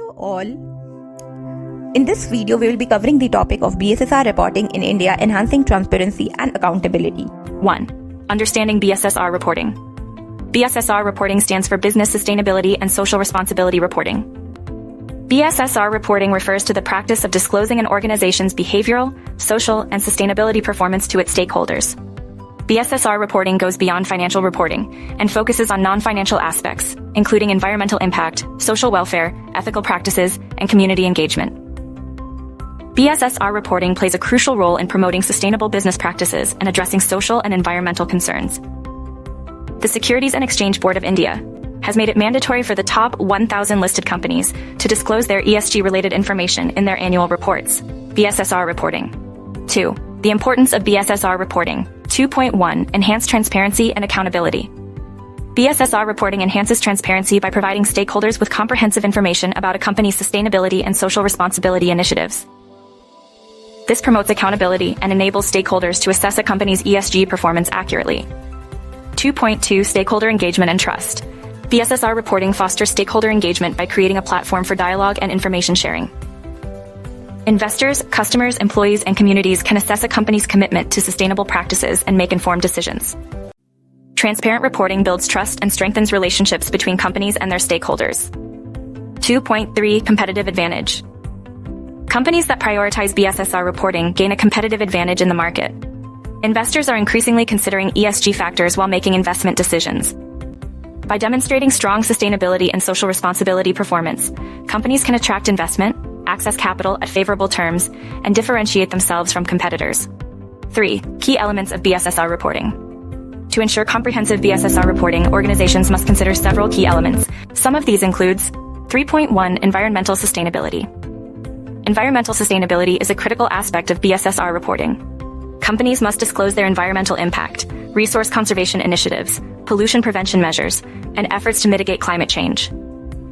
Hello all. In this video, we will be covering the topic of BSSR reporting in India, enhancing transparency and accountability. 1. Understanding BSSR reporting. BSSR reporting stands for Business Sustainability and Social Responsibility Reporting. BSSR reporting refers to the practice of disclosing an organization's behavioral, social, and sustainability performance to its stakeholders. BSSR reporting goes beyond financial reporting and focuses on non-financial aspects, including environmental impact, social welfare, ethical practices, and community engagement. BSSR reporting plays a crucial role in promoting sustainable business practices and addressing social and environmental concerns. The Securities and Exchange Board of India has made it mandatory for the top 1,000 listed companies to disclose their ESG-related information in their annual reports. BSSR reporting. 2. The importance of BSSR reporting. 2.1. Enhance transparency and accountability. BSSR reporting enhances transparency by providing stakeholders with comprehensive information about a company's sustainability and social responsibility initiatives. This promotes accountability and enables stakeholders to assess a company's ESG performance accurately. 2.2. Stakeholder engagement and trust. BSSR reporting fosters stakeholder engagement by creating a platform for dialogue and information sharing. Investors, customers, employees, and communities can assess a company's commitment to sustainable practices and make informed decisions. Transparent reporting builds trust and strengthens relationships between companies and their stakeholders. 2.3. Competitive advantage. Companies that prioritize BSSR reporting gain a competitive advantage in the market. Investors are increasingly considering ESG factors while making investment decisions. By demonstrating strong sustainability and social responsibility performance, companies can attract investment, access capital at favorable terms, and differentiate themselves from competitors. 3. Key elements of BSSR reporting. To ensure comprehensive BSSR reporting, organizations must consider several key elements. Some of these includes 3.1. Environmental sustainability. Environmental sustainability is a critical aspect of BSSR reporting. Companies must disclose their environmental impact, resource conservation initiatives, pollution prevention measures, and efforts to mitigate climate change.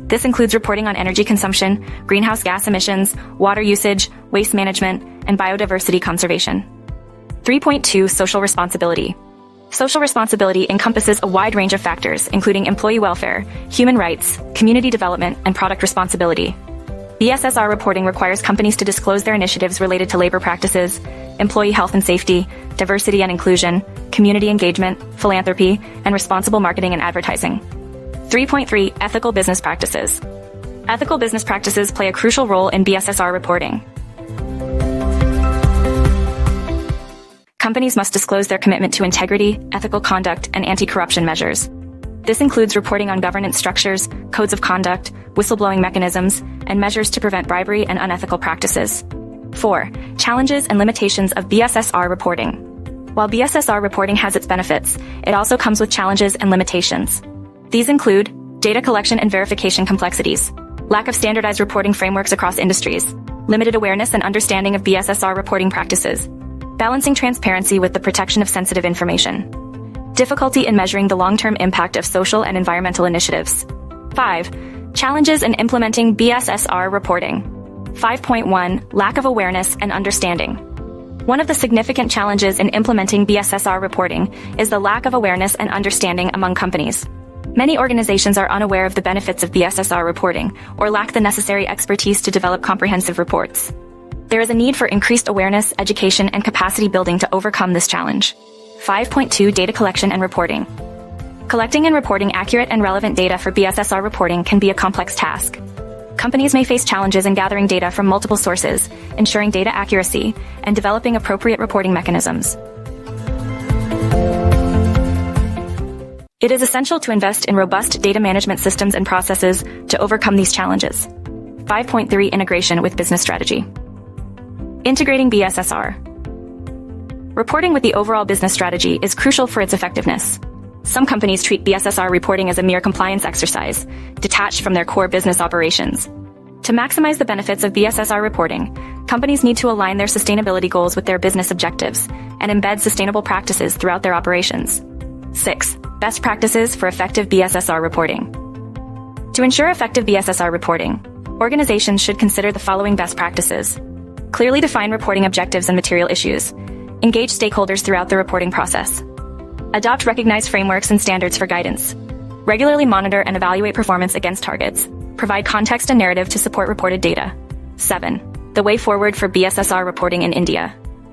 This includes reporting on energy consumption, greenhouse gas emissions, water usage, waste management, and biodiversity conservation. 3.2. Social responsibility. Social responsibility encompasses a wide range of factors, including employee welfare, human rights, community development, and product responsibility. BSSR reporting requires companies to disclose their initiatives related to labor practices, employee health and safety, diversity and inclusion, community engagement, philanthropy, and responsible marketing and advertising. 3.3. Ethical business practices. Ethical business practices play a crucial role in BSSR reporting. Companies must disclose their commitment to integrity, ethical conduct, and anti-corruption measures. This includes reporting on governance structures, codes of conduct, whistleblowing mechanisms, and measures to prevent bribery and unethical practices. 4. Challenges and limitations of BSSR reporting. While BSSR reporting has its benefits, it also comes with challenges and limitations. These include data collection and verification complexities, lack of standardized reporting frameworks across industries, limited awareness and understanding of BSSR reporting practices, balancing transparency with the protection of sensitive information, difficulty in measuring the long-term impact of social and environmental initiatives. 5. Challenges in implementing BSSR reporting. 5.1. Lack of awareness and understanding. One of the significant challenges in implementing BSSR reporting is the lack of awareness and understanding among companies. Many organizations are unaware of the benefits of BSSR reporting or lack the necessary expertise to develop comprehensive reports. There is a need for increased awareness, education, and capacity building to overcome this challenge. 5.2. Data collection and reporting. Collecting and reporting accurate and relevant data for BSSR reporting can be a complex task. Companies may face challenges in gathering data from multiple sources, ensuring data accuracy, and developing appropriate reporting mechanisms. It is essential to invest in robust data management systems and processes to overcome these challenges. 5.3. Integration with business strategy. Integrating BSSR. Reporting with the overall business strategy is crucial for its effectiveness. Some companies treat BSSR reporting as a mere compliance exercise, detached from their core business operations. To maximize the benefits of BSSR reporting, companies need to align their sustainability goals with their business objectives and embed sustainable practices throughout their operations. 6. Best practices for effective BSSR reporting. To ensure effective BSSR reporting, organizations should consider the following best practices. Clearly define reporting objectives and material issues. Engage stakeholders throughout the reporting process. Adopt recognized frameworks and standards for guidance. Regularly monitor and evaluate performance against targets. provide context and narrative to support reported data. 7. The way forward for BSSR reporting in India.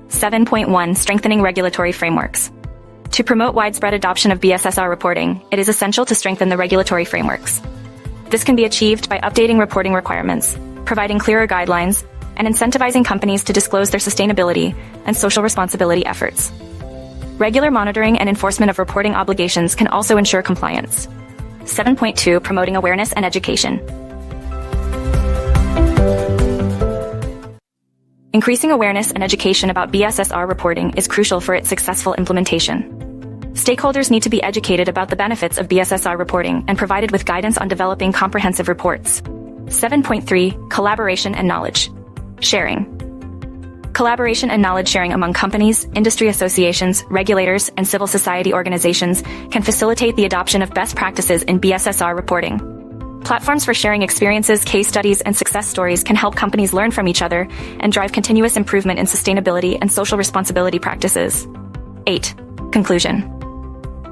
7.1 Strengthening regulatory frameworks. To promote widespread adoption of BSSR reporting, it is essential to strengthen the regulatory frameworks. This can be achieved by updating reporting requirements, providing clearer guidelines, and incentivizing companies to disclose their sustainability and social responsibility efforts. Regular monitoring and enforcement of reporting obligations can also ensure compliance. 7.2 Promoting awareness and education. Increasing awareness and education about BSSR reporting is crucial for its successful implementation. Stakeholders need to be educated about the benefits of BSSR reporting and provided with guidance on developing comprehensive reports. 7.3 Collaboration and knowledge sharing. Collaboration and knowledge sharing among companies, industry associations, regulators, and civil society organizations can facilitate the adoption of best practices in BSSR reporting. Platforms for sharing experiences, case studies, and success stories can help companies learn from each other and drive continuous improvement in sustainability and social responsibility practices. 8. Conclusion.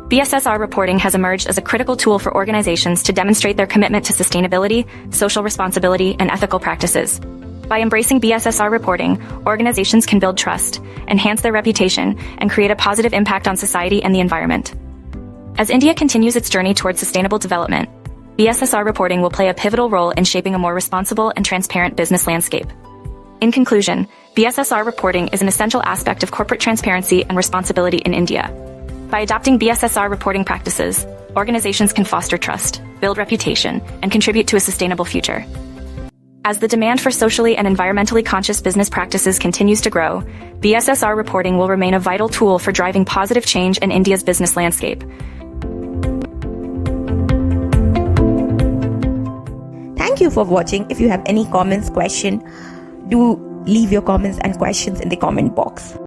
BSSR reporting has emerged as a critical tool for organizations to demonstrate their commitment to sustainability, social responsibility, and ethical practices. By embracing BSSR reporting, organizations can build trust, enhance their reputation, and create a positive impact on society and the environment. As India continues its journey towards sustainable development, BSSR reporting will play a pivotal role in shaping a more responsible and transparent business landscape. In conclusion, BSSR reporting is an essential aspect of corporate transparency and responsibility in India. By adopting BSSR reporting practices, organizations can foster trust, build reputation, and contribute to a sustainable future. As the demand for socially and environmentally conscious business practices continues to grow, BSSR reporting will remain a vital tool for driving positive change in India's business landscape. Thank you for watching. If you have any comments, question, do leave your comments and questions in the comment box.